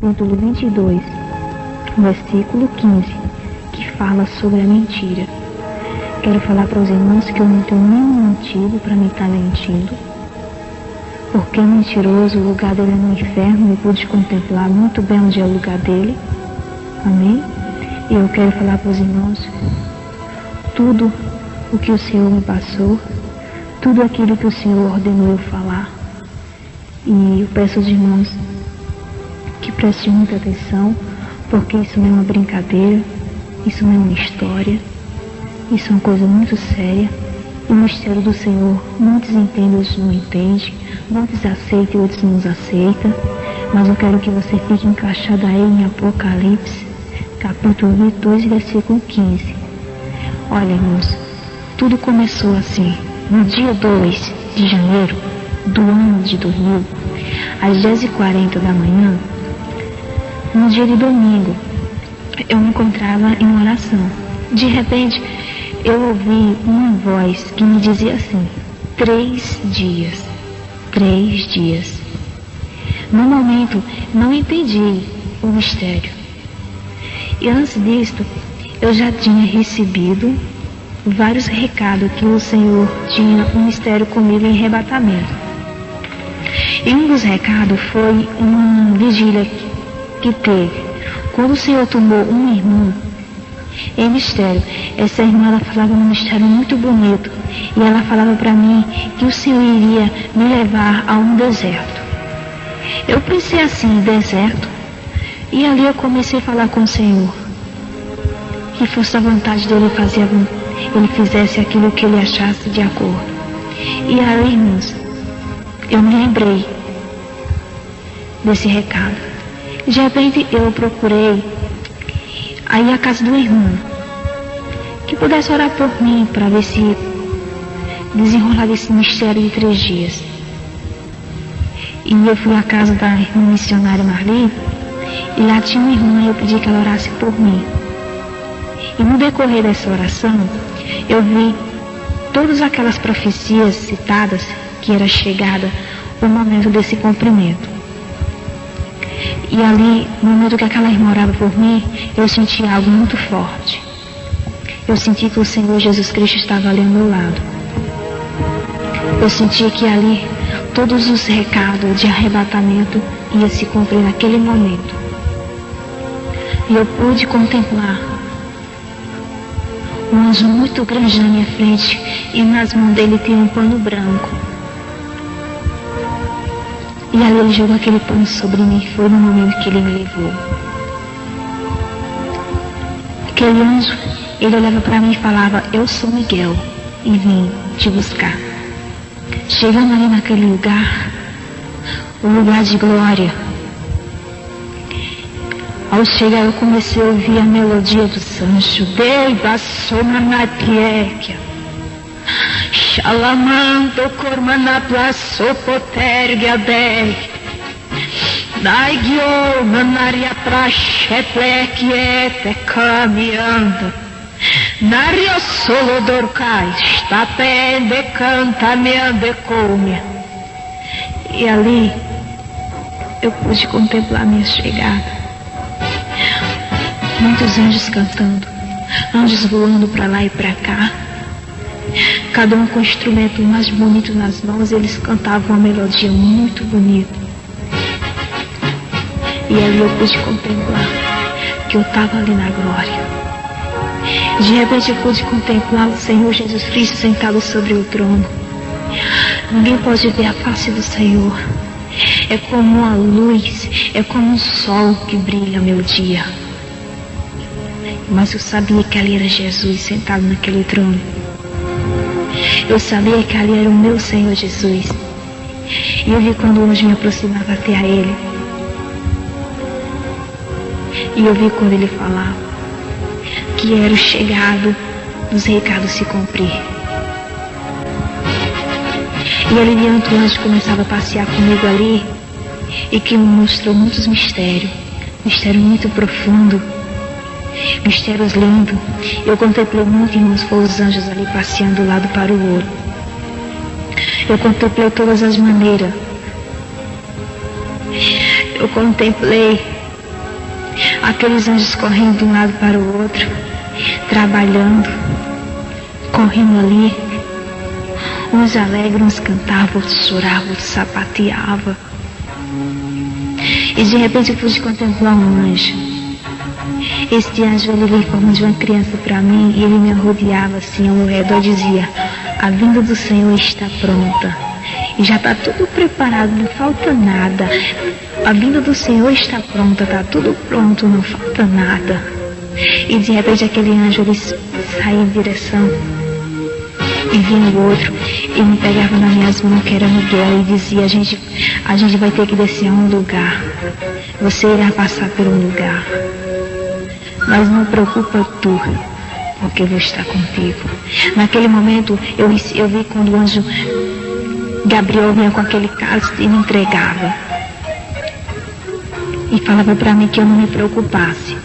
capítulo 22, versículo 15, que fala sobre a mentira. Quero falar para os irmãos que eu não tenho nenhum motivo para me estar mentindo, porque é mentiroso, o lugar dele é no inferno, eu pude contemplar muito bem onde é o lugar dele. Amém? E eu quero falar para os irmãos tudo o que o Senhor me passou, tudo aquilo que o Senhor ordenou eu falar. E eu peço aos irmãos que prestem muita atenção, porque isso não é uma brincadeira, isso não é uma história, isso é uma coisa muito séria. E o mistério do Senhor, muitos entendem, outros não entendem, muitos aceitam e outros não aceitam, mas eu quero que você fique encaixado aí em Apocalipse, capítulo 22, versículo 15. Olha, irmãos, tudo começou assim, no dia 2 de janeiro do ano de 2000, às 10h40 da manhã, no dia de domingo, eu me encontrava em uma oração. De repente, eu ouvi uma voz que me dizia assim: 3 dias, 3 dias. No momento, não entendi o mistério. E antes disto, eu já tinha recebido vários recados que o Senhor tinha um mistério comigo em arrebatamento. E um dos recados foi uma vigília que teve, quando o Senhor tomou uma irmã em mistério. Essa irmã, ela falava um mistério muito bonito, e ela falava para mim que o Senhor iria me levar a um deserto. Eu pensei assim, deserto, e ali eu comecei a falar com o Senhor, que fosse a vontade dele fazer, ele fizesse aquilo que ele achasse de acordo. E aí, irmãos, eu me lembrei desse recado. De repente eu procurei aí a casa do irmão que pudesse orar por mim para ver se desenrolava esse mistério de 3 dias. E eu fui à casa da irmã missionária Marli, e lá tinha uma irmã e eu pedi que ela orasse por mim. E no decorrer dessa oração, eu vi todas aquelas profecias citadas, que era chegada o momento desse cumprimento. E ali, no momento que aquela irmã orava por mim, eu senti algo muito forte. Eu senti que o Senhor Jesus Cristo estava ali ao meu lado. Eu senti que ali todos os recados de arrebatamento iam se cumprir naquele momento. E eu pude contemplar um anjo muito grande na minha frente, e nas mãos dele tinha um pano branco. E ali ele jogou aquele pano sobre mim. Foi no momento que ele me levou. Aquele anjo, ele olhava para mim e falava: eu sou Miguel e vim te buscar. Chegando ali naquele lugar, o lugar de glória, ao chegar eu comecei a ouvir a melodia do Sancho. Deiva soma na tiequia, Shalamando kormana plaso potergia dei, Daigio manaria praxe plequiete caminhando, Nario solo dorcai, está pende canta meande comia. E ali eu pude contemplar minha chegada. Muitos anjos cantando, anjos voando para lá e para cá, cada um com o instrumento mais bonito nas mãos. Eles cantavam uma melodia muito bonita. E ali eu pude contemplar que eu estava ali na glória. De repente eu pude contemplar o Senhor Jesus Cristo sentado sobre o trono. Ninguém pode ver a face do Senhor. É como uma luz, é como um sol que brilha ao meu dia. Mas eu sabia que ali era Jesus sentado naquele trono. Eu sabia que ali era o meu Senhor Jesus. E eu vi quando o anjo me aproximava até a ele. E eu vi quando ele falava que era o chegado dos recados se cumprir. E ali diante o anjo começava a passear comigo ali, e que me mostrou muitos mistérios. Mistério muito profundo, mistérios lindos. Eu contemplei muito, irmãos, foi os anjos ali passeando do lado para o outro. Eu contemplei todas as maneiras. Eu contemplei Aqueles anjos correndo de um lado para o outro, trabalhando, correndo ali. Uns alegres, uns cantavam, outros choravam, outros sapateavam. E de repente eu pude contemplar um anjo. Este anjo, ele veio em forma de uma criança para mim e ele me rodeava assim ao meu redor e dizia: a vinda do Senhor está pronta. E já está tudo preparado, não falta nada. A vinda do Senhor está pronta, está tudo pronto, não falta nada. E de repente aquele anjo, ele saía em direção e vinha o outro e me pegava nas minhas mãos, que era Miguel, e dizia: a gente vai ter que descer a um lugar. Você irá passar por um lugar. Mas não preocupa tu, porque eu vou estar contigo. Naquele momento eu vi quando o anjo Gabriel vinha com aquele cálice e me entregava. E falava para mim que eu não me preocupasse.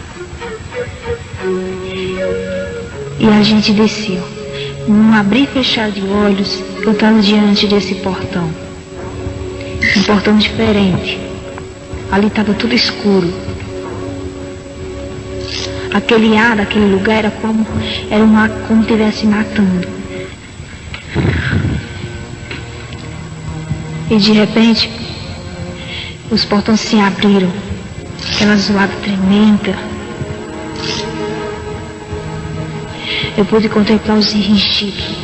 E a gente desceu. Num abrir e fechar de olhos, eu estava diante desse portão. Um portão diferente. Ali estava tudo escuro. Aquele ar daquele lugar era como estivesse matando. E de repente, os portões se abriram. Aquela zoada tremenda. Eu pude contemplar os rinchidos.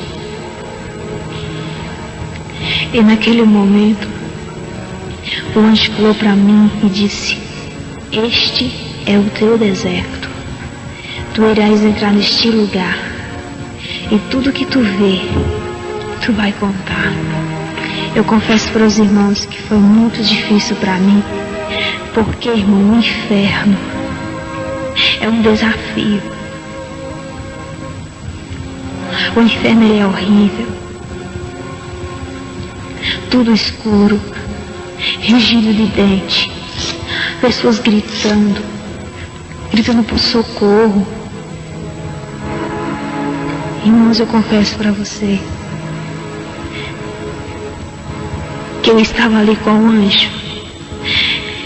E naquele momento, o anjo falou para mim e disse: este é o teu deserto. Tu irás entrar neste lugar. E tudo que tu vê, tu vai contar. Eu confesso para os irmãos que foi muito difícil para mim. Porque, irmão, o inferno é um desafio. O inferno, ele é horrível. Tudo escuro, rangido de dente, pessoas gritando por socorro. Irmãos, eu confesso para você que eu estava ali com o anjo,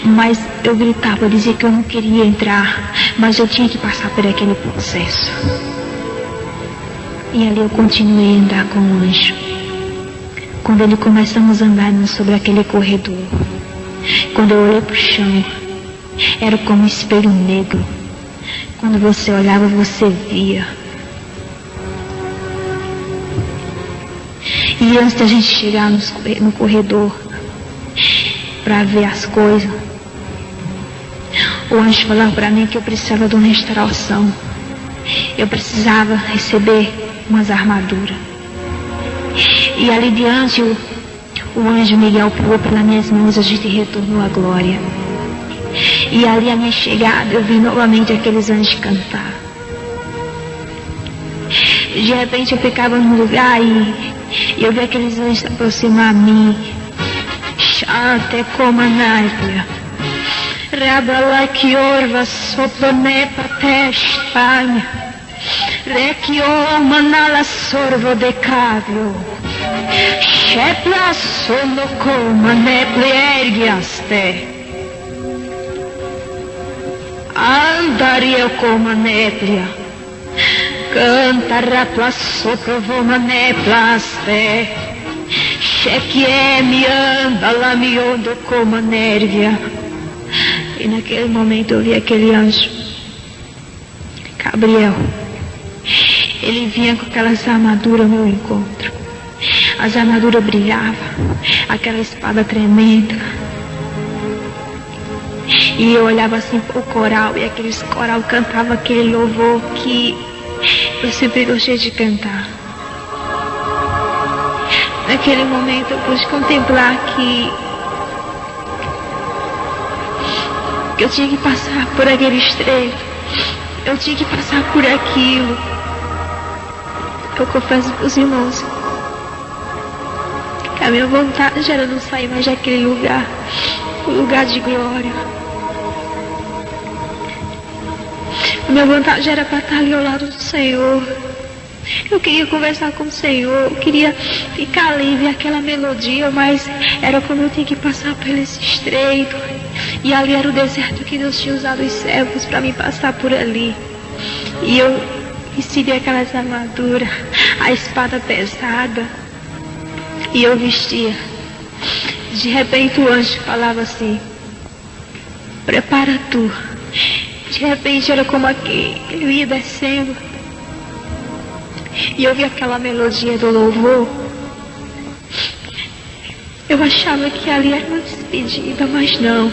mas eu gritava, dizia que eu não queria entrar, mas eu tinha que passar por aquele processo. E ali eu continuei a andar com o anjo. Quando ele começamos a andar sobre aquele corredor, quando eu olhei para o chão, era como um espelho negro. Quando você olhava, você via. E antes da gente chegar no corredor para ver as coisas, o anjo falava para mim que eu precisava de uma restauração. Eu precisava receber umas armaduras. E ali diante, o anjo Miguel pulou pelas minhas mãos e a gente retornou à glória. E ali a minha chegada, eu vi novamente aqueles anjos cantar. De repente eu ficava num lugar e eu vi aqueles anjos se aproximar a mim. Chante como a náipia. Rabala que orva soplonepa tespanha. Requioma nala sorvo decavio. Shepla solo coma neple ergiaste. Andaria como a néplia, canta rapla sopra voma neplaste, cheque me anda lá me ondo como a nérvia. E naquele momento eu vi aquele anjo, Gabriel. Ele vinha com aquelas armaduras ao meu encontro. As armaduras brilhavam, aquela espada tremenda. E eu olhava assim para o coral, e aqueles coral cantava aquele louvor que eu sempre gostei de cantar. Naquele momento eu pude contemplar que eu tinha que passar por aquele estreito, eu tinha que passar por aquilo. Eu confesso para os irmãos que a minha vontade era não sair mais daquele lugar, o lugar de glória. A minha vontade era para estar ali ao lado do Senhor. Eu queria conversar com o Senhor, eu queria ficar ali, ver aquela melodia, mas era como eu tinha que passar por esse estreito. E ali era o deserto que Deus tinha usado os servos para me passar por ali. E eu recebi aquelas armaduras, a espada pesada, e eu vestia. De repente o anjo falava assim: prepara tu. De repente era como aqui, ele ia descendo, e eu vi aquela melodia do louvor. Eu achava que ali era uma despedida, mas não.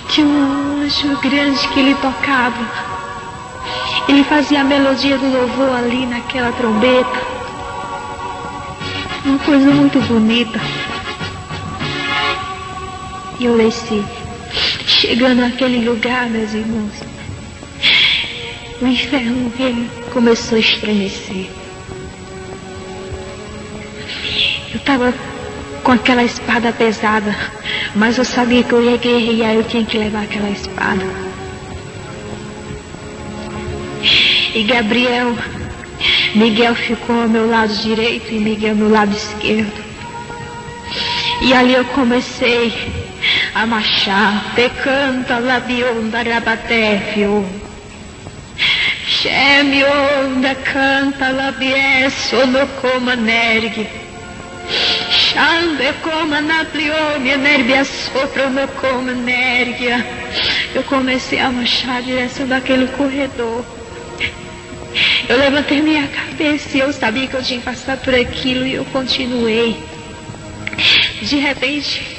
Tinha um anjo grande que ele tocava. Ele fazia a melodia do louvor ali naquela trombeta. Uma coisa muito bonita. E eu desci. Chegando naquele lugar, meus irmãos, o inferno, ele começou a estremecer. Eu estava com aquela espada pesada, mas eu sabia que eu ia guerrear, eu tinha que levar aquela espada. E Miguel ficou ao meu lado direito e Miguel ao meu lado esquerdo. E ali eu comecei a marchar. Te canta labionda rabatefio. Chemionda canta labie sono coma nergue. Chande coma naplione nerbia sopra no coma nergia. Eu comecei a marchar em direção daquele corredor. Eu levantei minha cabeça e eu sabia que eu tinha que passar por aquilo e eu continuei. De repente,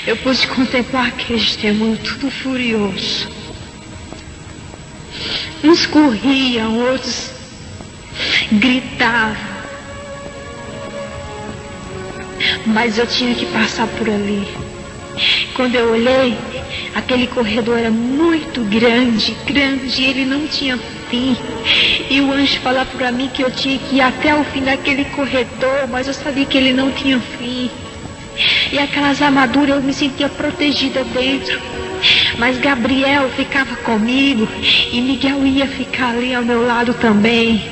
eu pude contemplar aqueles demônios tudo furioso. Uns corriam, outros gritavam. Mas eu tinha que passar por ali. Quando eu olhei, aquele corredor era muito grande, e ele não tinha fim. E o anjo falava para mim que eu tinha que ir até o fim daquele corredor, mas eu sabia que ele não tinha fim. E aquelas armaduras eu me sentia protegida dentro. Mas Gabriel ficava comigo e Miguel ia ficar ali ao meu lado também.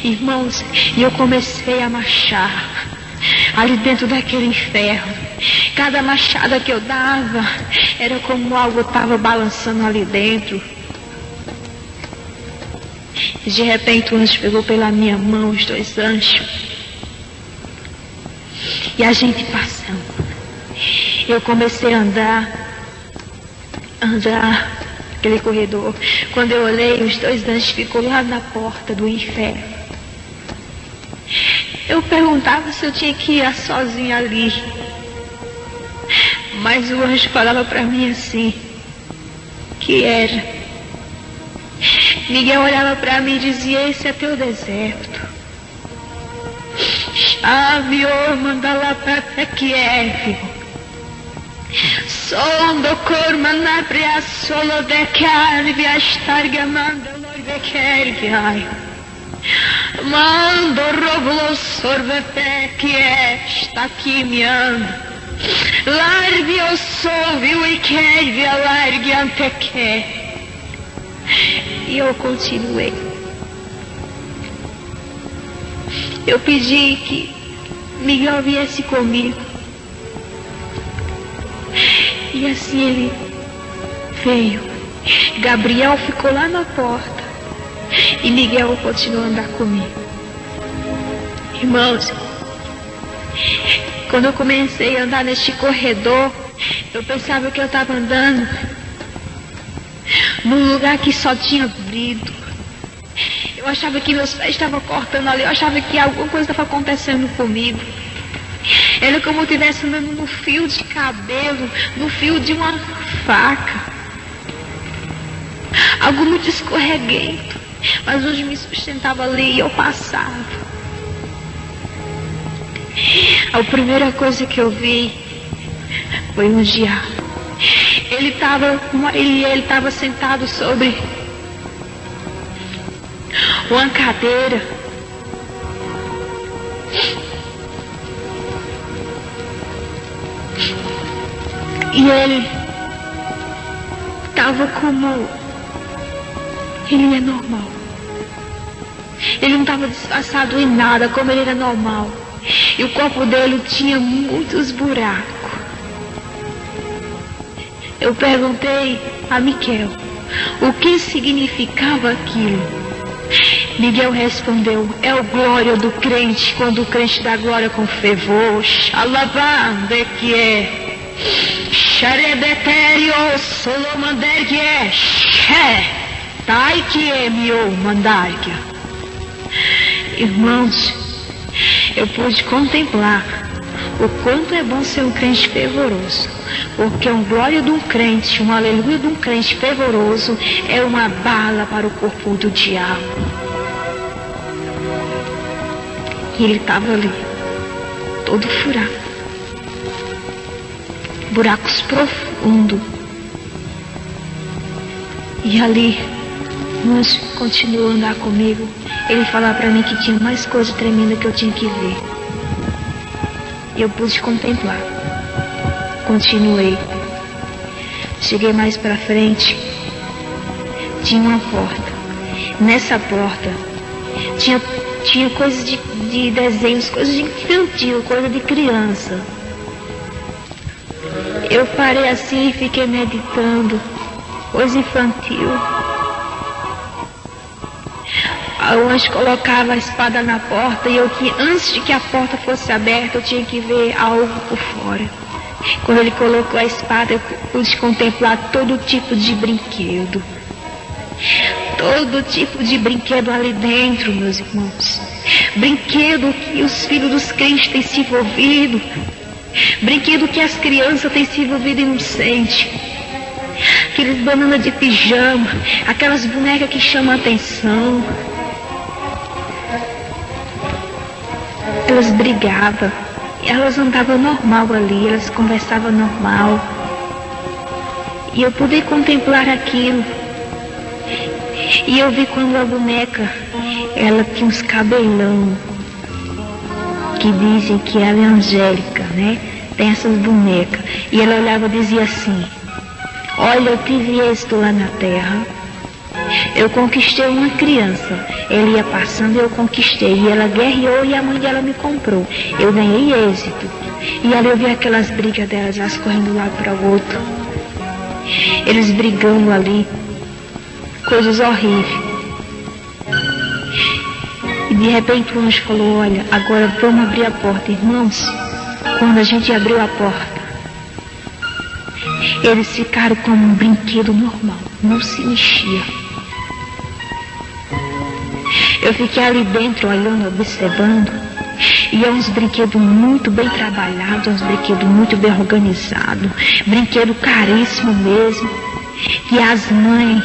Irmãos, e eu comecei a marchar ali dentro daquele inferno. Cada machada que eu dava era como algo estava balançando ali dentro. De repente o anjo pegou pela minha mão, os dois anjos, e a gente passando. Eu comecei a andar aquele corredor. Quando eu olhei, os dois anjos ficou lá na porta do inferno. Eu perguntava se eu tinha que ir sozinha ali. Mas o anjo falava para mim assim, que era. Miguel olhava para mim e dizia: esse é teu deserto. Chave o manda lá para Kiev. Sondo corma na bria solo de carve a starga manda lorve kerviai. Mando rovlo sorve pe que está aqui me anda. Larvi o sovio e kervi a largue ante que. E eu continuei. Eu pedi que Miguel viesse comigo. E assim ele veio. Gabriel ficou lá na porta. E Miguel continuou a andar comigo. Irmãos, quando eu comecei a andar neste corredor, eu pensava que eu estava andando num lugar que só tinha vidro. Eu achava que meus pés estavam cortando ali. Eu achava que alguma coisa estava acontecendo comigo. Era como eu estivesse andando no fio de cabelo, no fio de uma faca. Algo muito escorreguento. Mas hoje me sustentava ali e eu passava. A primeira coisa que eu vi foi um diabo. Ele estava sentado sobre uma cadeira. E ele estava como ele é normal. Ele não estava disfarçado em nada, como ele era normal. E o corpo dele tinha muitos buracos. Eu perguntei a Miguel o que significava aquilo. Miguel respondeu: é o glória do crente, quando o crente dá glória com fervor. Alabando é que é. Xarebetério Solomander que é. Tai que é meu mandarga. Irmãos, eu pude contemplar o quanto é bom ser um crente fervoroso, porque um glória de um crente, um aleluia de um crente fervoroso é uma bala para o corpo do diabo. E ele estava ali, todo furado, buracos profundos. E ali, o anjo continuou a andar comigo. Ele falava para mim que tinha mais coisa tremenda que eu tinha que ver. E eu pude contemplar. Continuei. Cheguei mais para frente. Tinha uma porta. Nessa porta tinha coisas de desenhos, coisas de infantil, coisa de criança. Eu parei assim e fiquei meditando. Coisa infantil. O anjo colocava a espada na porta e antes de que a porta fosse aberta, eu tinha que ver algo por fora. Quando ele colocou a espada, eu pude contemplar todo tipo de brinquedo. Todo tipo de brinquedo ali dentro, meus irmãos. Brinquedo que os filhos dos crentes têm se envolvido. Brinquedo que as crianças têm se envolvido inocente. Aqueles bananas de pijama, aquelas bonecas que chamam a atenção. Elas brigavam, elas andavam normal ali, elas conversavam normal. E eu pude contemplar aquilo. E eu vi quando a boneca, ela tinha uns cabelão, que dizem que ela é angélica, né? Tem essas bonecas. E ela olhava e dizia assim: olha, eu tive êxito lá na terra. Eu conquistei uma criança. Ele ia passando e eu conquistei. E ela guerreou e a mãe dela me comprou. Eu ganhei êxito. E ali eu vi aquelas brigas delas, elas correndo de um lado para o outro. Eles brigando ali. Coisas horríveis. E de repente o anjo falou: olha, agora vamos abrir a porta. Irmãos, quando a gente abriu a porta, eles ficaram como um brinquedo normal. Não se mexia. Eu fiquei ali dentro olhando, observando. E é uns brinquedos muito bem trabalhados, uns brinquedos muito bem organizados. Brinquedo caríssimo mesmo. Que as mães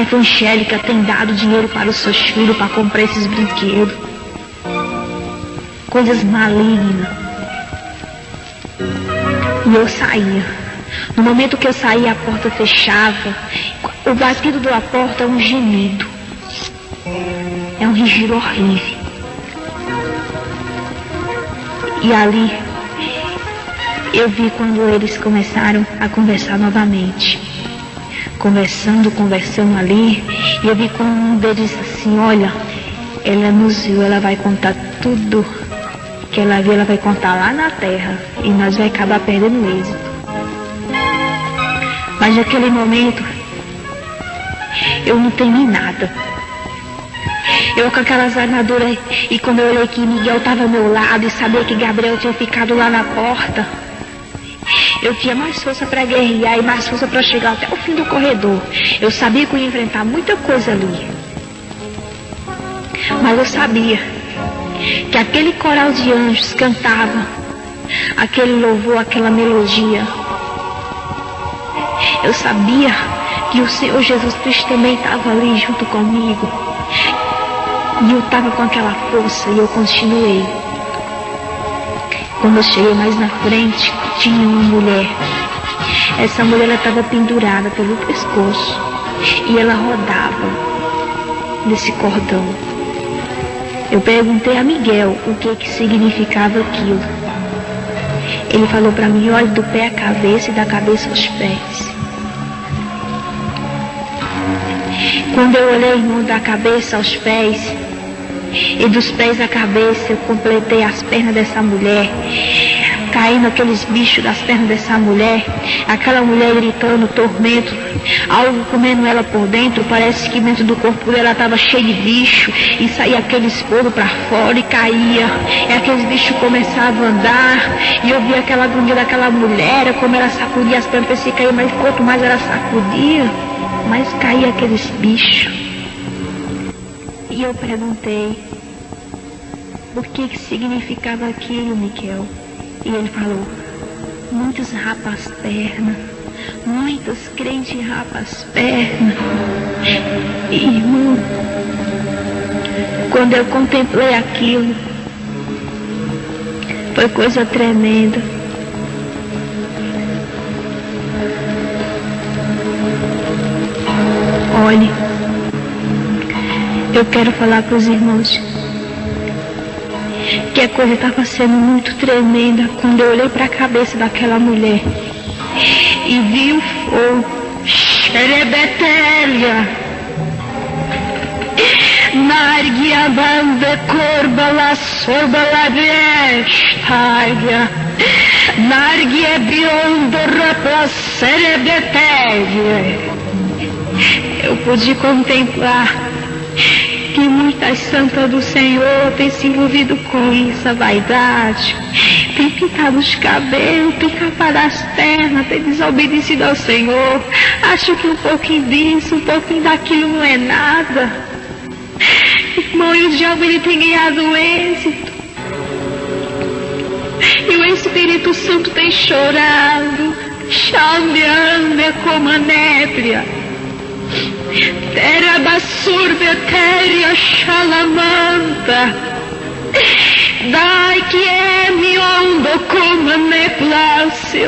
evangélicas têm dado dinheiro para os seus filhos para comprar esses brinquedos. Coisas malignas. E eu saía. No momento que eu saía, a porta fechava. O batido da porta é um gemido. É um rigiro horrível. E ali eu vi quando eles começaram a conversar novamente. Conversando ali. E eu vi quando um deles disse assim: olha, ela nos viu, ela vai contar tudo que ela viu, ela vai contar lá na terra. E nós vai acabar perdendo o êxito. Mas naquele momento eu não temi nada. Eu com aquelas armaduras, e quando eu olhei que Miguel estava ao meu lado e sabia que Gabriel tinha ficado lá na porta, eu tinha mais força para guerrear e mais força para chegar até o fim do corredor. Eu sabia que eu ia enfrentar muita coisa ali. Mas eu sabia que aquele coral de anjos cantava aquele louvor, aquela melodia. Eu sabia que o Senhor Jesus Cristo também estava ali junto comigo. E eu estava com aquela força e eu continuei. Quando eu cheguei mais na frente, tinha uma mulher. Essa mulher estava pendurada pelo pescoço e ela rodava nesse cordão. Eu perguntei a Miguel o que significava aquilo. Ele falou para mim: olhe do pé à cabeça e da cabeça aos pés. Quando eu olhei, irmão, da cabeça aos pés e dos pés à cabeça, eu completei as pernas dessa mulher. caindo aqueles bichos das pernas dessa mulher, aquela mulher gritando, tormento, algo comendo ela por dentro, parece que dentro do corpo dela estava cheio de bicho, e saía aqueles fogo para fora e caía, e aqueles bichos começavam a andar, e eu via aquela agonia daquela mulher, como ela sacudia as pernas, pensei que caía, mas quanto mais ela sacudia, mais caía aqueles bichos. E eu perguntei, por que significava aquilo, Miquel? E ele falou, muitos rapam as pernas, muitos crentes rapam as pernas. E, irmão, quando eu contemplei aquilo, foi coisa tremenda. Olhe, eu quero falar para os irmãos que a coisa estava sendo muito tremenda quando eu olhei para a cabeça daquela mulher e vi o fogo. Xerebetélia, Nargia banda corba la sorba la vestária, Nargia biondo rapla Xerebetélia. Eu pude contemplar que muitas santas do Senhor têm se envolvido com isso, a vaidade, tem pintado os cabelos, tem capado as pernas, tem desobedecido ao Senhor, acho que um pouquinho disso, um pouquinho daquilo não é nada. Irmão, e o diabo ele tem ganhado êxito, e o Espírito Santo tem chorado, chamando como a nébria. Terra basurda, terra chalamanta, dai que é mi ondo como me place.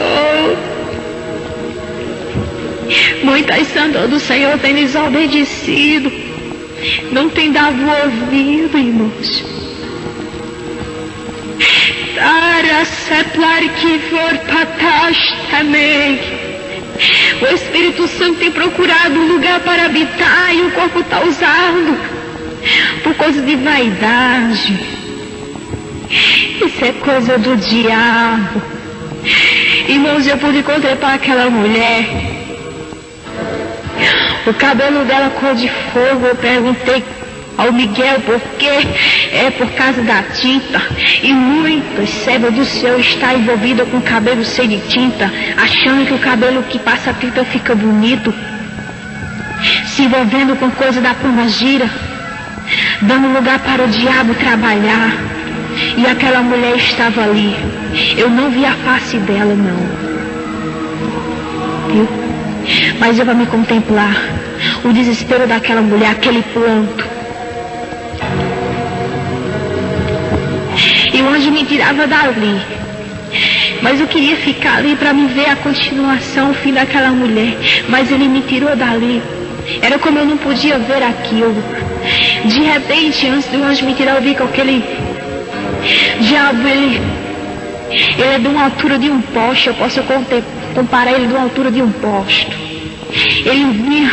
Muitas santas do Senhor têm desobedecido, não tem dado ouvido, irmãos. Para seplar que for patas também. O Espírito Santo tem procurado um lugar para habitar e o corpo está usado por causa de vaidade. Isso é coisa do diabo. Irmãos, eu pude contemplar aquela mulher. O cabelo dela cor de fogo. Eu perguntei ao Miguel por quê. É por causa da tinta. E muitas servas do Senhor estão envolvidas com o cabelo cheio de tinta, achando que o cabelo que passa a tinta fica bonito, se envolvendo com coisa da pombagira, dando lugar para o diabo trabalhar. E aquela mulher estava ali. Eu não vi a face dela, não. Viu? Mas eu vou me contemplar o desespero daquela mulher, aquele pranto. E o anjo me tirava dali, mas eu queria ficar ali para me ver a continuação, o fim daquela mulher, mas ele me tirou dali. Era como eu não podia ver aquilo. De repente, antes do anjo me tirar, eu vi que aquele diabo, ele é de uma altura de um poste. Eu posso comparar ele de uma altura de um poste. Ele vinha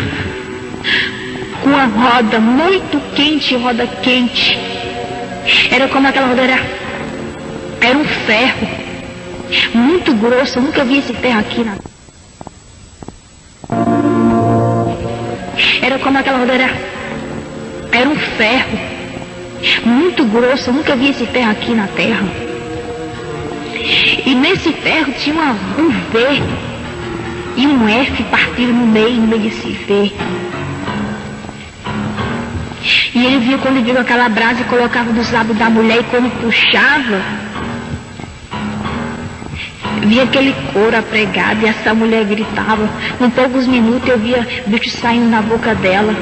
com uma roda muito quente, roda quente. Era como aquela roda, era um ferro muito grosso. Eu nunca vi esse ferro aqui na... Era como aquela roda, era um ferro muito grosso. Eu nunca vi esse ferro aqui na terra. E nesse ferro tinha um V e um F partido no meio desse V. E ele viu quando viu aquela brasa e colocava dos lados da mulher, e quando puxava, via aquele couro apregado e essa mulher gritava. Com poucos minutos eu via bicho saindo na boca dela.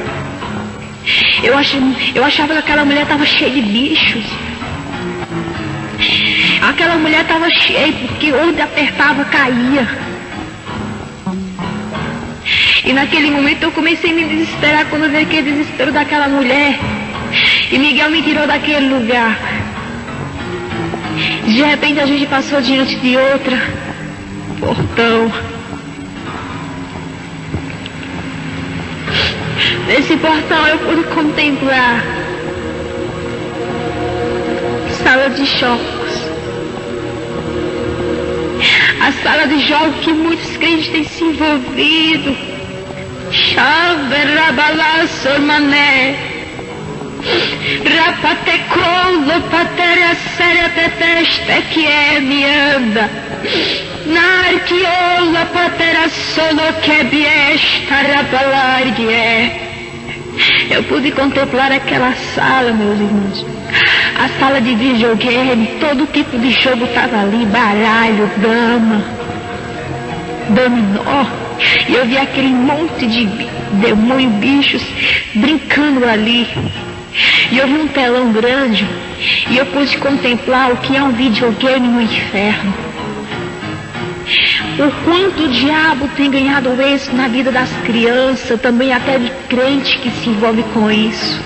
Eu achava que aquela mulher estava cheia de bichos. Aquela mulher estava cheia, porque onde apertava caía. E naquele momento eu comecei a me desesperar quando eu vi aquele desespero daquela mulher. E Miguel me tirou daquele lugar. De repente a gente passou diante de outra portão. Nesse portão eu pude contemplar sala de choques. A sala de jogos que muitos crentes têm se envolvido. Mané. Rapatecolo patera serapeteste que é me anda. Narquiola patera solo que biesta rabalargue. Eu pude contemplar aquela sala, meus irmãos. A sala de videogame, todo tipo de jogo estava ali, baralho, dama, dominó. E eu vi aquele monte de demônio, bichos brincando ali. E eu vi um telão grande e eu pude contemplar o que é um videogame no inferno. O quanto o diabo tem ganhado êxito na vida das crianças, também até de crente que se envolve com isso.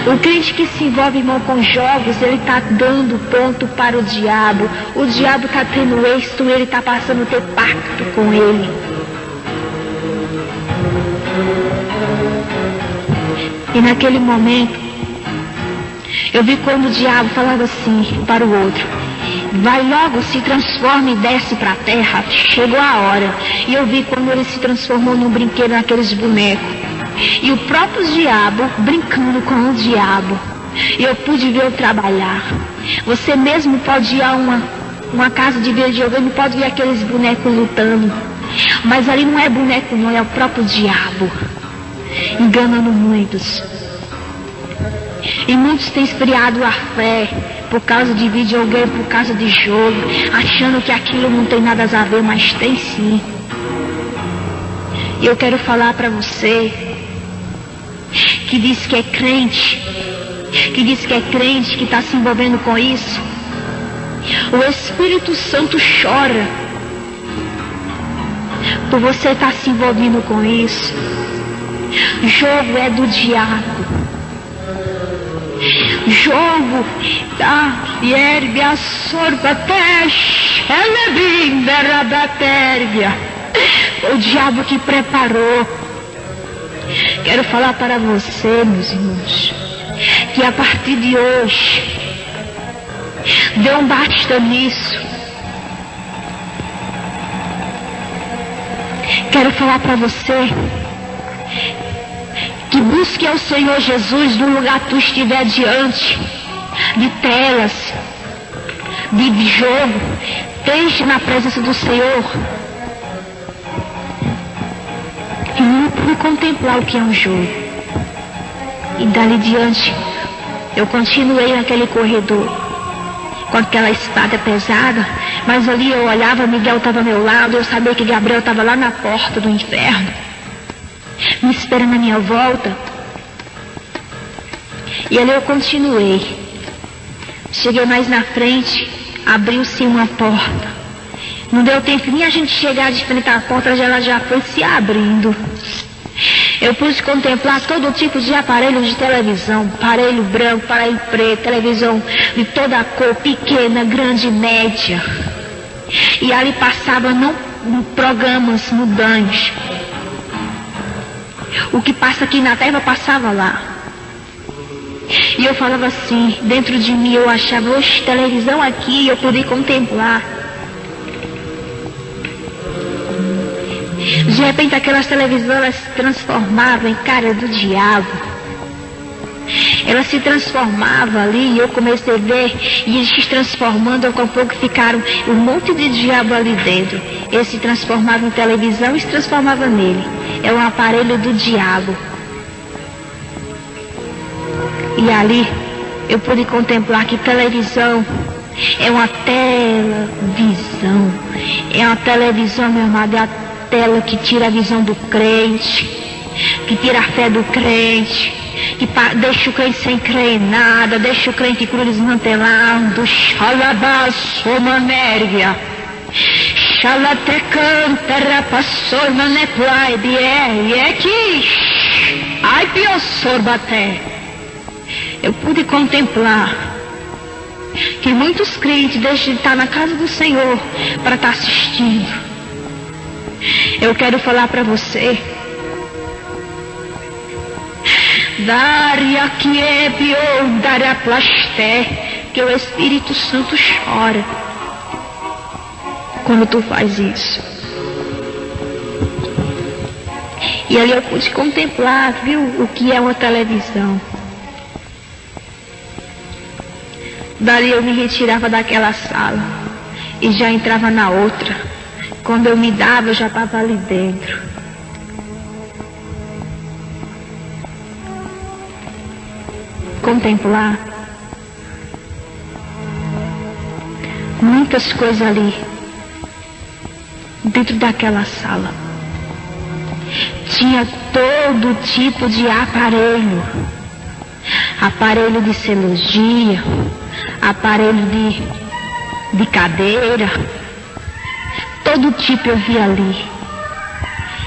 O crente que se envolve, irmão, com jogos, ele está dando ponto para o diabo. O diabo está tendo êxito, ele está passando a ter pacto com ele. E naquele momento, eu vi quando o diabo falava assim para o outro: vai logo, se transforma e desce para a terra, chegou a hora. E eu vi quando ele se transformou num brinquedo, naqueles bonecos. E o próprio diabo brincando com o diabo. E eu pude ver eu trabalhar. Você mesmo pode ir a uma casa de videogame, pode ver aqueles bonecos lutando. Mas ali não é boneco não, é o próprio diabo, enganando muitos. E muitos têm esfriado a fé por causa de videogame, por causa de jogo, achando que aquilo não tem nada a ver, mas tem sim. E eu quero falar para você que diz que é crente, que está se envolvendo com isso. O Espírito Santo chora por você estar se envolvendo com isso. Jogo é do diabo. Jogo da fierbia sorbatesh, ela brinda rabatérbia. O diabo que preparou. Quero falar para você, meus irmãos, que a partir de hoje, dê um basta nisso. Quero falar para você que busque ao Senhor Jesus no lugar que tu estiver diante de telas, de jogo. Esteja na presença do Senhor e contemplar o que é um jogo. E dali diante eu continuei naquele corredor com aquela espada pesada, mas ali eu olhava, Miguel estava ao meu lado, eu sabia que Gabriel estava lá na porta do inferno me esperando à minha volta. E ali eu continuei. Cheguei mais na frente, abriu-se uma porta. Não deu tempo nem a gente chegar de frente à porta, ela já foi se abrindo. Eu pude contemplar todo tipo de aparelho de televisão, aparelho branco, aparelho preto, televisão de toda a cor, pequena, grande, média. E ali passava não programas mudantes. O que passa aqui na terra passava lá. E eu falava assim, dentro de mim eu achava, oxe, televisão aqui, eu podia contemplar. De repente aquelas televisões elas se transformavam em cara do diabo. Elas se transformavam ali e eu comecei a ver, e eles se transformando, com pouco ficaram um monte de diabo ali dentro. Eles se transformavam em televisão e se transformavam nele. É um aparelho do diabo. E ali eu pude contemplar que televisão é uma televisão. É uma televisão, meu amado, é a tela que tira a visão do crente, que tira a fé do crente, que deixa o crente sem crer em nada, deixa o crente cruz desmantelado. Xalabaçomanérgia, xalatecanta, rapassor, maneplai, é que ai piossorbaté. Eu pude contemplar que muitos crentes deixam de estar na casa do Senhor para estar assistindo. Eu quero falar para você, Daria que é pior, daria plasté, que o Espírito Santo chora. quando tu faz isso. E ali eu pude contemplar, viu, o que é uma televisão. Dali eu me retirava daquela sala e já entrava na outra. Quando eu me dava, eu já estava ali dentro. Contemplar muitas coisas ali dentro daquela sala. Tinha todo tipo de aparelho. Aparelho de cirurgia, aparelho de cadeira, todo tipo eu vi ali.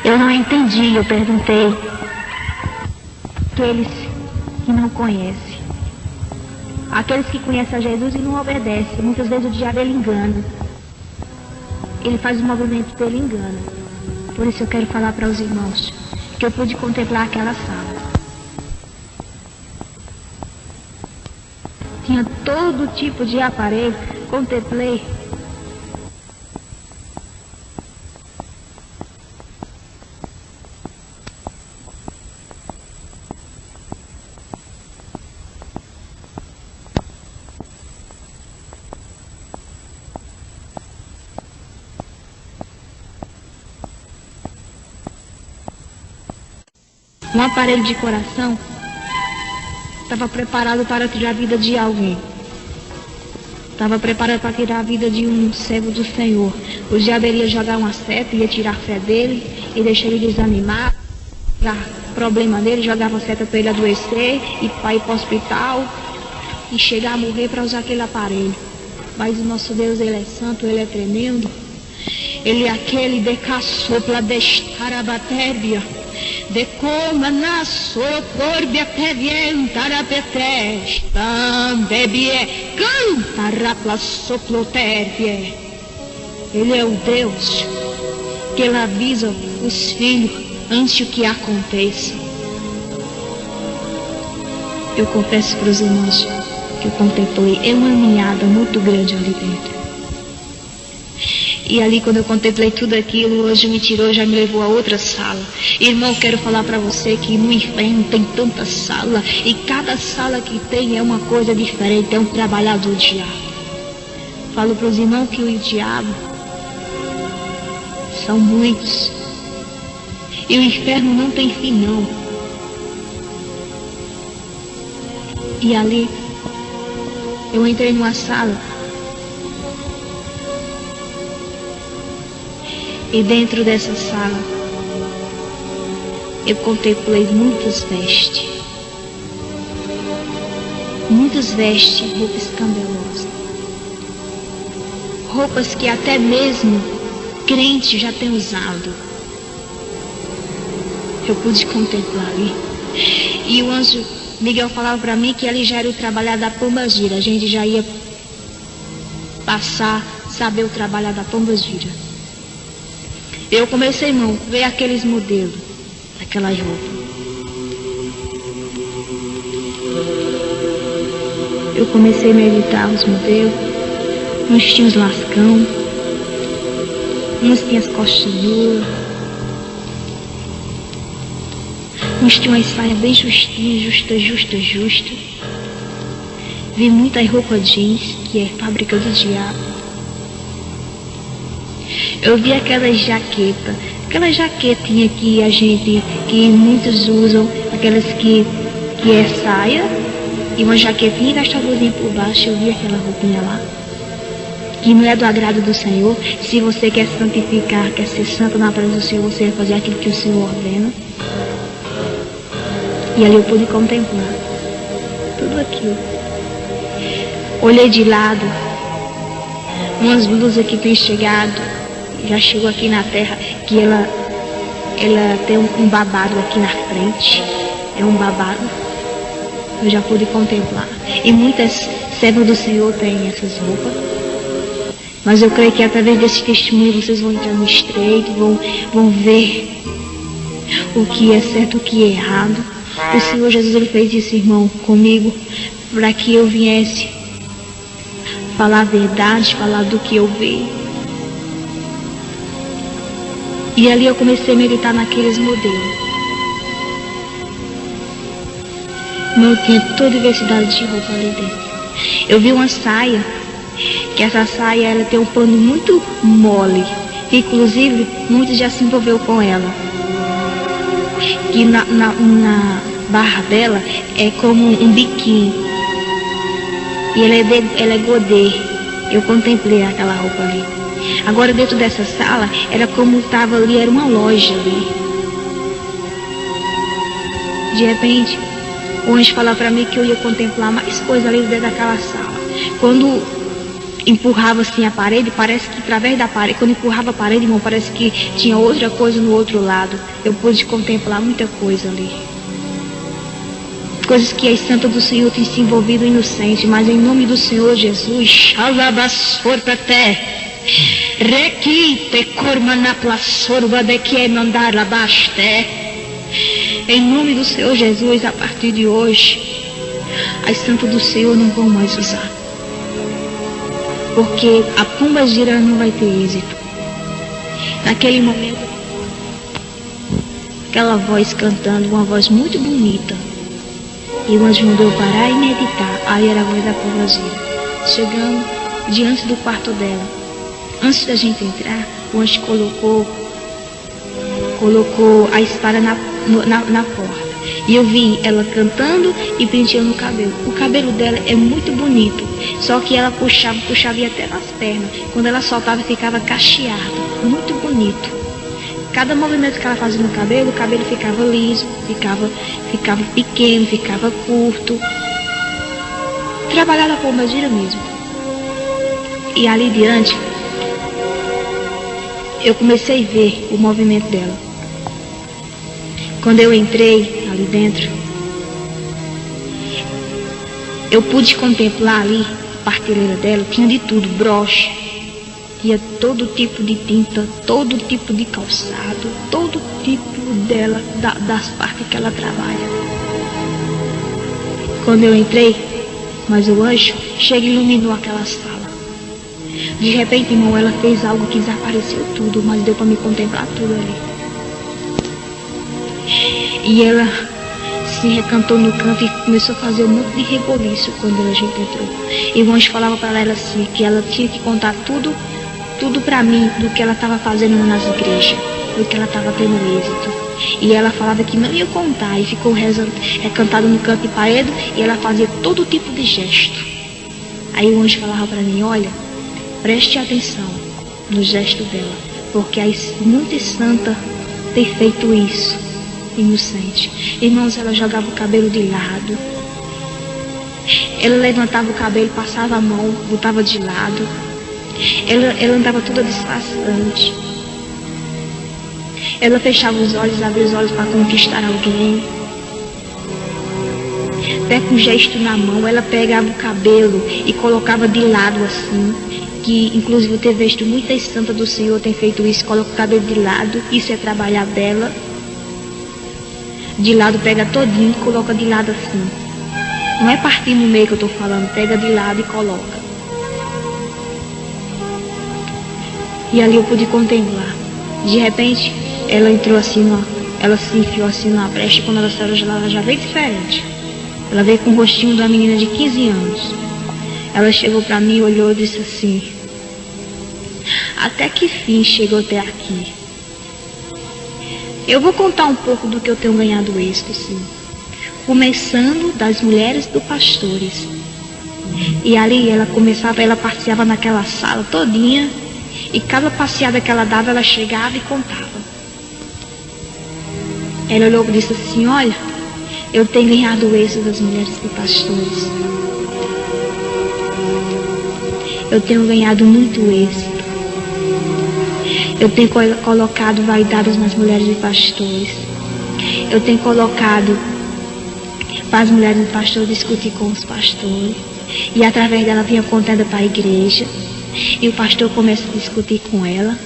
Eu não entendi, eu perguntei. Aqueles que não conhecem, aqueles que conhecem a Jesus e não obedecem, muitas vezes o diabo ele engana. Ele faz o movimento dele engana. Por isso eu quero falar para os irmãos que eu pude contemplar aquela sala. Tinha todo tipo de aparelho, contemplei. Um aparelho de coração estava preparado para tirar a vida de alguém. Estava preparado para tirar a vida de um servo do Senhor. O diabo ia jogar uma seta, ia tirar a fé dele e deixar ele desanimar, dar problema dele, jogava a seta para ele adoecer e para ir para o hospital e chegar a morrer para usar aquele aparelho. Mas o nosso Deus, ele é santo, ele é tremendo. Ele é aquele de caçopla destar a batéria. De coma na socorbia te vientara petesta, bebie, canta rapla soploterpie. Ele é o Deus que ele avisa os filhos antes que aconteça. Eu confesso para os irmãos que eu contemplei uma caminhada muito grande ali dentro. E ali quando eu contemplei tudo aquilo, o anjo me tirou, já me levou a outra sala. Irmão, quero falar para você que no inferno tem tanta sala, e cada sala que tem é uma coisa diferente, é um trabalhar do diabo. Falo para os irmãos que o diabo são muitos, e o inferno não tem fim não. E ali eu entrei numa sala, e dentro dessa sala eu contemplei muitas vestes, roupas escandalosas, roupas que até mesmo crente já tem usado. Eu pude contemplar ali. E o anjo Miguel falava para mim que ali já era o trabalhar da pomba-gira. A gente já ia passar, saber o trabalhar da pomba-gira. Eu comecei, irmão, ver aqueles modelos, aquelas roupas. Eu comecei a meditar os modelos. Uns tinham os lascão, uns tinham as costas duras, uns tinham as saias bem justinhas, justa. Vi muitas roupas jeans, que é fábrica do diabo. Eu vi aquelas jaquetinhas que muitos usam, aquelas que é saia e uma jaquetinha e gastadorzinho por baixo. Eu vi aquela roupinha lá, que não é do agrado do Senhor. Se você quer santificar, quer ser santo na presença do Senhor, você vai fazer aquilo que o Senhor ordena. E ali eu pude contemplar tudo aquilo. Olhei de lado, umas blusas que tem chegado, já chegou aqui na terra, que ela tem um babado aqui na frente, é um babado. Eu já pude contemplar. E muitas servas do Senhor têm essas roupas. Mas eu creio que através desse testemunho vocês vão entrar no estreito, vão ver o que é certo, o que é errado. O Senhor Jesus, ele fez isso, irmão, comigo, para que eu viesse falar a verdade, falar do que eu vi. E ali eu comecei a meditar naqueles modelos. Não tinha toda diversidade de roupa ali dentro. Eu vi uma saia, que essa saia ela tem um pano muito mole. Inclusive, muitos já se envolveu com ela. Que na barra dela é como um biquíni. E ela é godê. Eu contemplei aquela roupa ali. Agora dentro dessa sala, era como estava ali, era uma loja ali. De repente, o anjo falou para mim que eu ia contemplar mais coisas ali dentro daquela sala. Quando empurrava assim a parede, parece que através da parede, quando empurrava a parede, irmão, parece que tinha outra coisa no outro lado. Eu pude contemplar muita coisa ali. Coisas que as santas do Senhor têm se envolvido inocente, mas em nome do Senhor Jesus, Xalabassor Paté, Requite Cormanaplassorba de que mandar abaste. Em nome do Senhor Jesus, a partir de hoje, as santas do Senhor não vão mais usar. Porque a pomba gira não vai ter êxito. Naquele momento, aquela voz cantando, uma voz muito bonita. E o anjo mandou parar e meditar. Aí era a voz da pomba gira. Chegamos diante do quarto dela. Antes da gente entrar, o anjo colocou a espada na porta. E eu vi ela cantando e penteando o cabelo. O cabelo dela é muito bonito. Só que ela puxava e até nas pernas. Quando ela soltava, ficava cacheado. Muito bonito. Cada movimento que ela fazia no cabelo, o cabelo ficava liso, ficava pequeno, ficava curto. Trabalhar na pomba gira mesmo. E ali diante, eu comecei a ver o movimento dela. Quando eu entrei ali dentro, eu pude contemplar ali a partilheira dela, tinha de tudo, broche, tinha todo tipo de tinta, todo tipo de calçado, todo tipo dela, das partes que ela trabalha. Quando eu entrei, mas o anjo chega e iluminou aquela sala. De repente, irmão, ela fez algo que desapareceu tudo, mas deu para me contemplar tudo ali. E ela se recantou no canto e começou a fazer um monte de reboliço quando a gente entrou. E o anjo falava para ela assim, que ela tinha que contar tudo para mim do que ela estava fazendo nas igrejas, do que ela estava tendo êxito. E ela falava que não ia contar e ficou recantada no canto de parede e ela fazia todo tipo de gesto. Aí o anjo falava para mim, olha, preste atenção no gesto dela, porque as muitas santas têm feito isso. Inocente. Irmãos, ela jogava o cabelo de lado. Ela levantava o cabelo, passava a mão, botava de lado. Ela andava toda disfarçante. Ela fechava os olhos, abria os olhos para conquistar alguém. Até com gesto na mão, ela pegava o cabelo e colocava de lado assim. Que inclusive eu ter visto muitas santas do Senhor tem feito isso, coloca o cabelo de lado, isso é trabalhar dela. De lado, pega todinho e coloca de lado assim. Não é partir no meio que eu estou falando, pega de lado e coloca. E ali eu pude contemplar. De repente, ela entrou assim, ela se enfiou assim na brecha e quando ela saiu, ela já veio diferente. Ela veio com o rostinho de uma menina de 15 anos. Ela chegou para mim, olhou e disse assim, até que fim chegou até aqui. Eu vou contar um pouco do que eu tenho ganhado êxito, sim. Começando das mulheres do pastores. E ali ela passeava naquela sala todinha. E cada passeada que ela dava, ela chegava e contava. Ela olhou e disse assim, olha, eu tenho ganhado êxito das mulheres do pastores. Eu tenho ganhado muito êxito. Eu tenho colocado vaidades nas mulheres de pastores. Eu tenho colocado para as mulheres de pastores discutir com os pastores. E através dela vinha contando para a igreja. E o pastor começa a discutir com ela.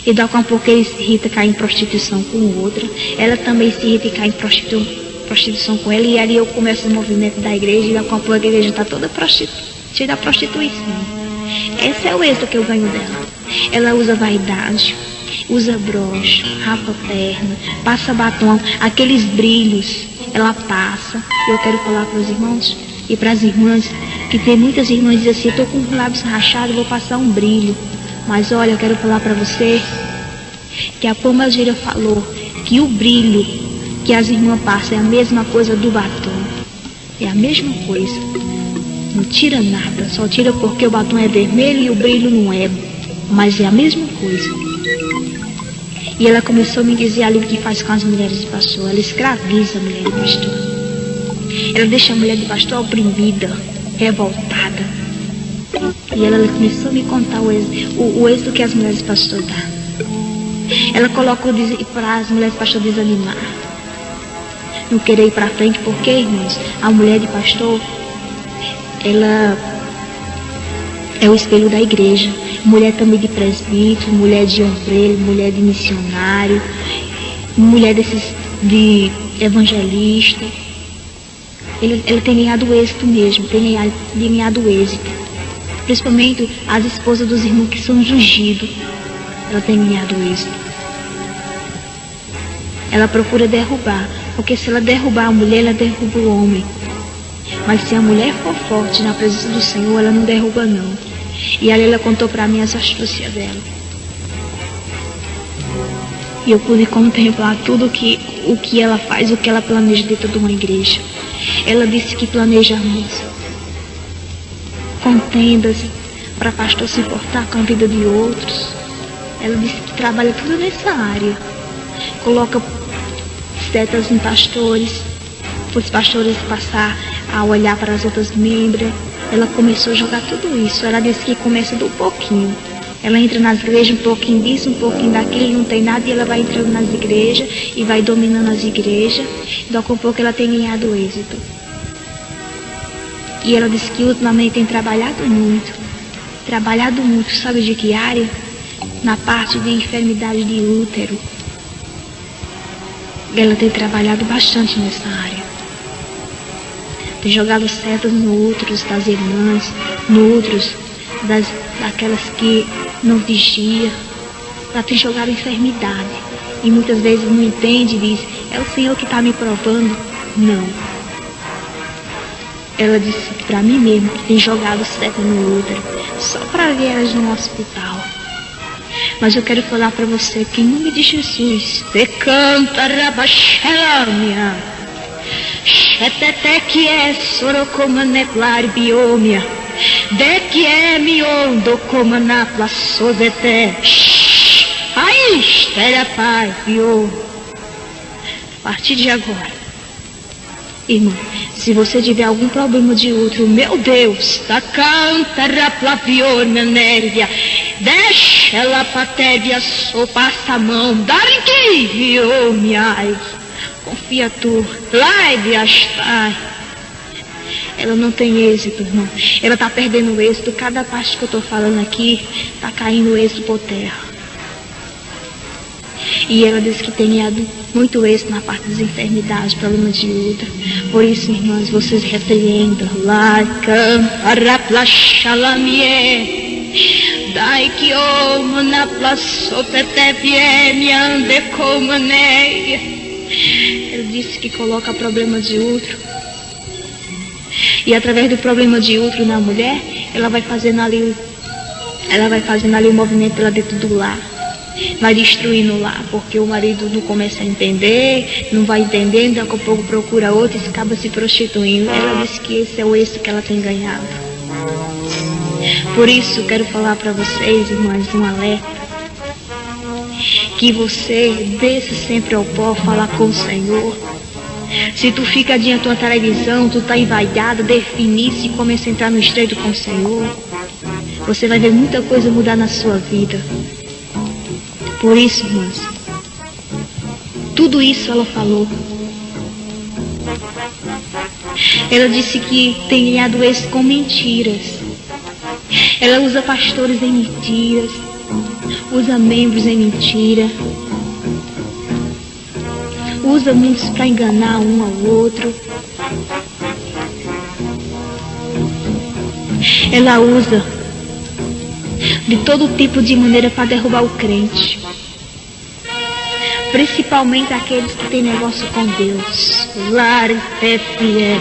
E daqui a pouco ele se irrita e cai em prostituição com outra. Ela também se irrita e cai em prostituição com ela. E ali eu começo o movimento da igreja. E daqui a pouco a igreja está toda cheia da prostituição. Esse é o êxito que eu ganho dela. Ela usa vaidade, usa broche, rapa a perna, passa batom, aqueles brilhos, ela passa. Eu quero falar para os irmãos e para as irmãs, que tem muitas irmãs que dizem assim, estou com os lábios rachados, vou passar um brilho. Mas olha, eu quero falar para você que a Pombagira falou que o brilho que as irmãs passam é a mesma coisa do batom. É a mesma coisa. Não tira nada, só tira porque o batom é vermelho e o brilho não é. Mas é a mesma coisa. E ela começou a me dizer ali o que faz com as mulheres de pastor. Ela escraviza a mulher de pastor. Ela deixa a mulher de pastor oprimida, revoltada. E ela começou a me contar o êxito que as mulheres de pastor dão. Ela colocou para as mulheres de pastor desanimar. Não querer ir para frente, porque, irmãos, a mulher de pastor, ela é o espelho da igreja. Mulher também de presbítero, mulher de ombreiro, mulher de missionário, mulher de evangelista. Ela tem ganhado êxito mesmo, tem ganhado êxito. Principalmente as esposas dos irmãos que são ungidos. Ela tem ganhado êxito. Ela procura derrubar, porque se ela derrubar a mulher, ela derruba o homem. Mas se a mulher for forte na presença do Senhor, ela não derruba não. E ali ela contou para mim as astúcias dela. E eu pude contemplar tudo o que ela faz, o que ela planeja dentro de uma igreja. Ela disse que planeja contendas para pastor se importar com a vida de outros. Ela disse que trabalha tudo nessa área. Coloca setas em pastores, para os pastores passar a olhar para as outras membros. Ela começou a jogar tudo isso. Ela disse que começa do pouquinho. Ela entra nas igrejas, um pouquinho disso, um pouquinho daquilo, não tem nada, e ela vai entrando nas igrejas e vai dominando as igrejas. Daqui a pouco ela tem ganhado êxito. E ela disse que ultimamente tem trabalhado muito, sabe de que área? Na parte de enfermidade de útero. Ela tem trabalhado bastante nessa área. Tem jogado setas no úteros das irmãs, no úteros daquelas que não vigiam. Ela tem jogado enfermidade. E muitas vezes não entende e diz, é o Senhor que está me provando. Não. Ela disse para mim mesmo que tem jogado seta no útero, só para ver elas no hospital. Mas eu quero falar para você que em nome de Jesus, você canta rabaxelâmia, xetete que é sorocomane biomia, de que é miondo como na plaçodete, ai, espera pai, bio. A partir de agora, irmão, se você tiver algum problema de útero, meu Deus, tá canta raplavior menéria, deixa ela patéria, só passa a mão, darigui, viu, miai, confia tu, lai de astai. Ela não tem êxito, irmão. Ela tá perdendo o êxito, cada parte que eu tô falando aqui, tá caindo o êxito por terra. E ela disse que tem ganhado muito êxito na parte das enfermidades, problemas de útero. Por isso, irmãs, vocês repreendam. Lacam, araplaxalamie, dai que omo na plaçotete me ande como neia. Ela disse que coloca problema de útero. E através do problema de útero na mulher, ela vai fazendo ali o movimento lá dentro do lar. Vai destruindo lá, porque o marido não começa a entender, não vai entendendo, daqui a pouco procura outro e acaba se prostituindo. Ela disse que esse é o êxito que ela tem ganhado. Por isso, quero falar para vocês, irmãs, um alerta, que você desça sempre ao pó, falar com o Senhor. Se tu fica diante da tua televisão, tu tá envaidada, definir-se e começa a entrar no estreito com o Senhor, você vai ver muita coisa mudar na sua vida. Por isso, irmãs, tudo isso ela falou. Ela disse que tem ganhado êxito com mentiras. Ela usa pastores em mentiras, usa membros em mentira, usa muitos para enganar um ao outro. Ela usa de todo tipo de maneira para derrubar o crente. principalmente aqueles que têm negócio com Deus. Laripepie,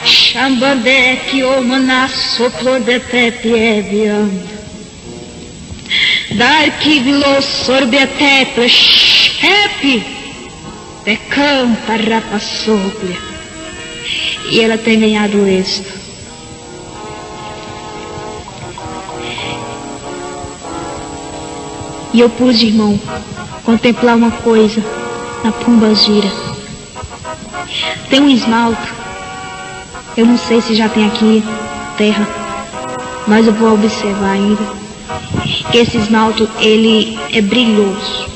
Xambandé que omana soplo de pepievian. Dar que vilo sorbetepla, chepe, de canta rapassople. E ela tem ganhado êxito. E eu pude, irmão, contemplar uma coisa na Pombagira. Tem um esmalte, eu não sei se já tem aqui terra, mas eu vou observar ainda. Que esse esmalte, ele é brilhoso.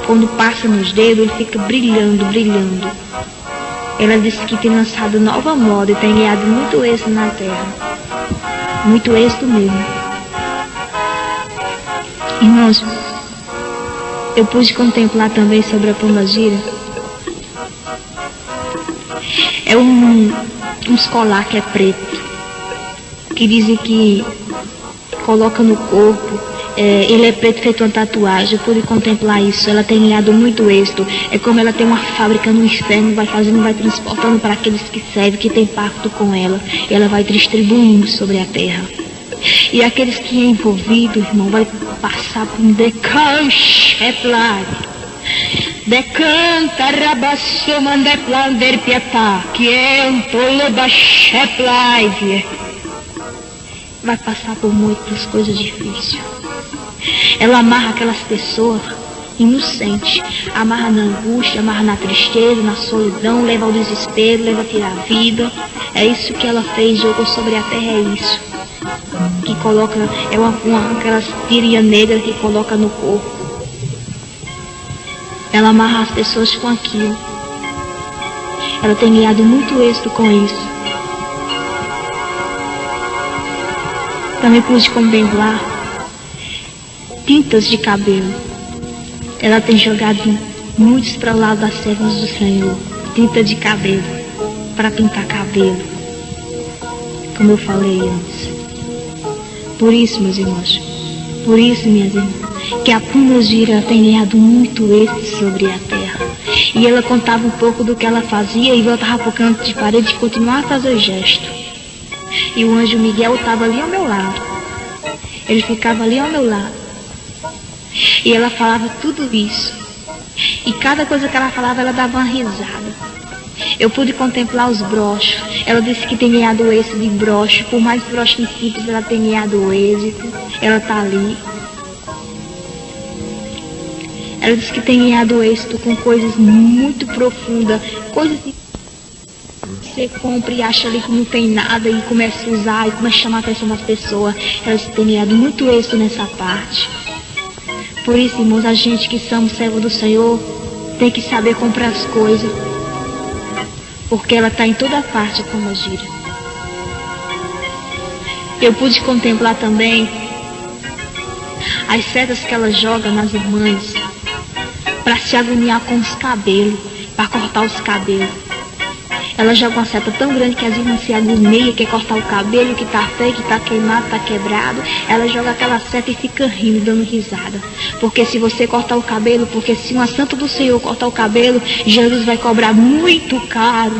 Quando passa nos dedos, ele fica brilhando, brilhando. Ela disse que tem lançado nova moda e tem ganhado muito êxito na terra. Muito êxito mesmo. Irmãos, eu pude contemplar também sobre a Pombagira. É uns colar que é preto, que dizem que coloca no corpo. Ele é preto, feito uma tatuagem. Eu pude contemplar isso. Ela tem ganhado muito êxito. É como ela tem uma fábrica no inferno, vai fazendo, vai transportando para aqueles que servem, que tem pacto com ela. E ela vai distribuindo sobre a terra. E aqueles que é envolvido, irmão, vai passar por um decancheplare. Decanta rabassoma de plander pietà, que é um tolobacheplaive. Vai passar por muitas coisas difíceis. Ela amarra aquelas pessoas inocentes, amarra na angústia, amarra na tristeza, na solidão, leva ao desespero, leva a tirar a vida. É isso que ela fez, jogou sobre a terra, é isso. Que coloca, aquelas tirinhas negras que coloca no corpo. Ela amarra as pessoas com aquilo. Ela tem ganhado muito êxito com isso. Também pude contemplar tintas de cabelo. Ela tem jogado muitos para o lado das servas do Senhor. Tinta de cabelo, para pintar cabelo. Como eu falei antes. Por isso, meus irmãos, por isso, minhas irmãs, que a Pombagira tem ganhado muito êxito sobre a terra. E ela contava um pouco do que ela fazia e voltava para o canto de parede e continuava a fazer gesto. E o anjo Miguel estava ali ao meu lado. Ele ficava ali ao meu lado. E ela falava tudo isso. E cada coisa que ela falava, ela dava uma risada. Eu pude contemplar os broches. Ela disse que tem ganhado êxito de broche. Por mais broche simples, ela tem ganhado êxito. Ela está ali. Ela disse que tem ganhado êxito com coisas muito profundas. Coisas que você compra e acha ali que não tem nada e começa a usar e começa a chamar a atenção das pessoas. Ela disse que tem ganhado muito êxito nessa parte. Por isso, irmãos, a gente que somos servos do Senhor tem que saber comprar as coisas. Porque ela está em toda parte, a Pombagira. Eu pude contemplar também as setas que ela joga nas irmãs para se agoniar com os cabelos, para cortar os cabelos. Ela joga uma seta tão grande que as irmãs se agoniam, quer cortar o cabelo, que tá feio, que tá queimado, tá quebrado. Ela joga aquela seta e fica rindo, dando risada. Porque se você cortar o cabelo, porque se uma santa do Senhor cortar o cabelo, Jesus vai cobrar muito caro.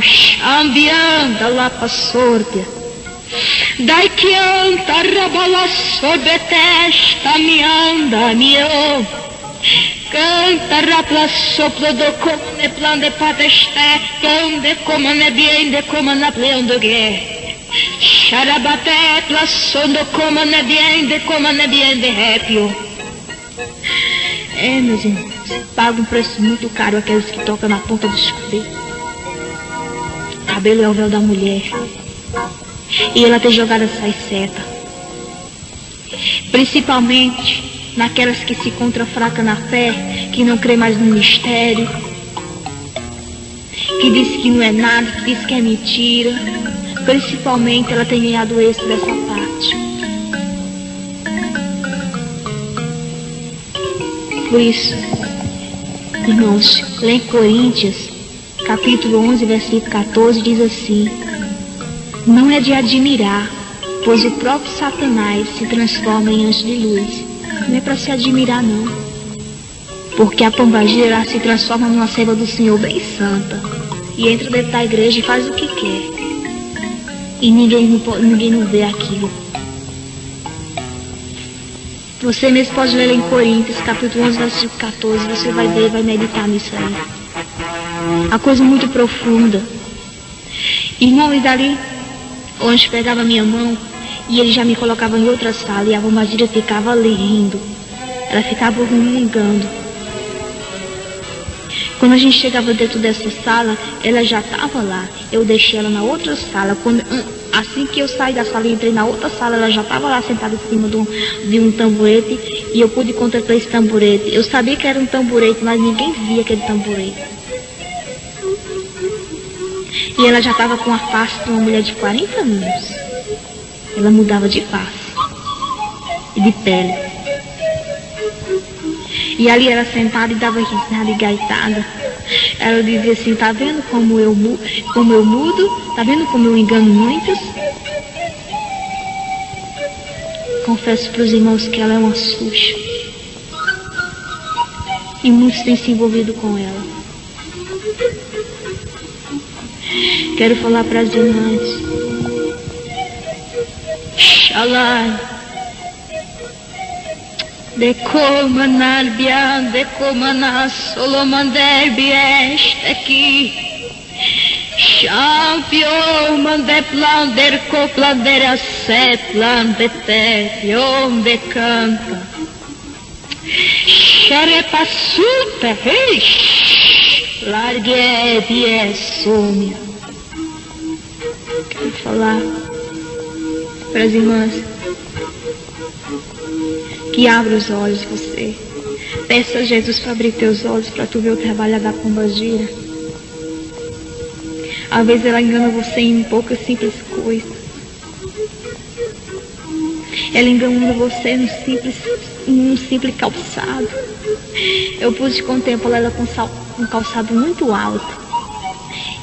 Ambianda lá pra sorte. Dai que anta rabala sobre testa, me anda, me Canta rapla soplo do comune plan de pateste, donde comune bien de comune pleon de guerre. Charabate plasson do comune bien de répio. Meus irmãos, paga um preço muito caro aqueles que tocam na ponta dos cabelos. Cabelo é o véu da mulher. E ela tem jogado essas setas. Principalmente naquelas que se encontram fracas na fé, que não crê mais no mistério, que diz que não é nada, que diz que é mentira. Principalmente ela tem ganhado êxito dessa parte. Por isso, irmãos, lá em Coríntios, capítulo 11, versículo 14, diz assim: não é de admirar, pois o próprio Satanás se transforma em anjo de luz. Não é para se admirar, não. Porque a pombagira ela se transforma numa serva do Senhor bem santa. E entra dentro da igreja e faz o que quer. E ninguém não vê aquilo. Você mesmo pode ler em Coríntios, capítulo 11, versículo 14. Você vai ver, vai meditar nisso aí. Uma coisa muito profunda. Irmão, e dali, onde pegava minha mão, e ele já me colocava em outra sala, e a pombagira ficava ali rindo. Ela ficava resmungando. Quando a gente chegava dentro dessa sala, ela já estava lá. Eu deixei ela na outra sala. Assim que eu saí da sala e entrei na outra sala, ela já estava lá sentada em cima de um tamborete. E eu pude contemplar esse tamborete. Eu sabia que era um tamborete, mas ninguém via aquele tamborete. E ela já estava com a face de uma mulher de 40 anos. Ela mudava de face e de pele. E ali ela sentada e dava risada e gaitada. Ela dizia assim, tá vendo como eu mudo? Tá vendo como eu engano muitos? Confesso para os irmãos que ela é uma Xuxa. E muitos têm se envolvido com ela. Quero falar para as irmãs. Shalai. De comanar bian, de comanar solomander bieste aqui. Champion mande plander coplander a setlan de tepion de canta. Xarepa super, largue de sônia. Quero falar para as irmãs que abra os olhos de você. Peça a Jesus para abrir teus olhos para tu ver o trabalho da pombagira. Às vezes ela engana você em poucas simples coisas. Ela engana você num simples calçado. Eu pude contemplar ela com um calçado muito alto.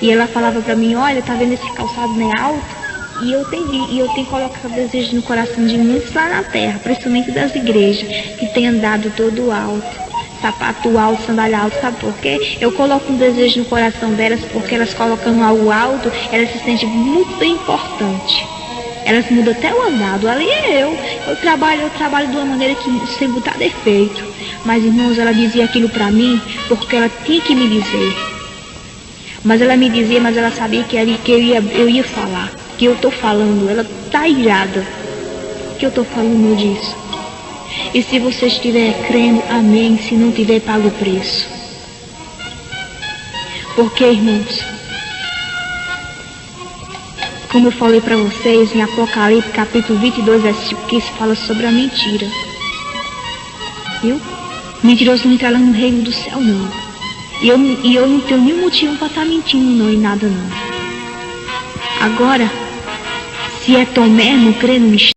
E ela falava para mim, olha, tá vendo esse calçado não é alto? E eu tenho colocado desejo no coração de muitos lá na terra, principalmente das igrejas, que têm andado todo alto, sapato alto, sandália alta, sabe por quê? Eu coloco um desejo no coração delas, porque elas colocando algo alto, elas se sentem muito importante. Elas mudam até o andado, ali é eu trabalho de uma maneira que sem botar defeito. Mas irmãos, ela dizia aquilo pra mim, porque ela tinha que me dizer. Mas ela me dizia, mas ela sabia que eu ia falar. Que eu tô falando, ela tá irada que eu tô falando disso. E se você estiver crendo, amém. Se não tiver, paga o preço. Porque, irmãos, como eu falei para vocês em Apocalipse capítulo 22, versículo 15, fala sobre a mentira. Viu? Mentiroso não entra lá no reino do céu, não. E eu não tenho nenhum motivo para estar mentindo, não, e nada, não. Agora, se é Tomé, não crê no mistério.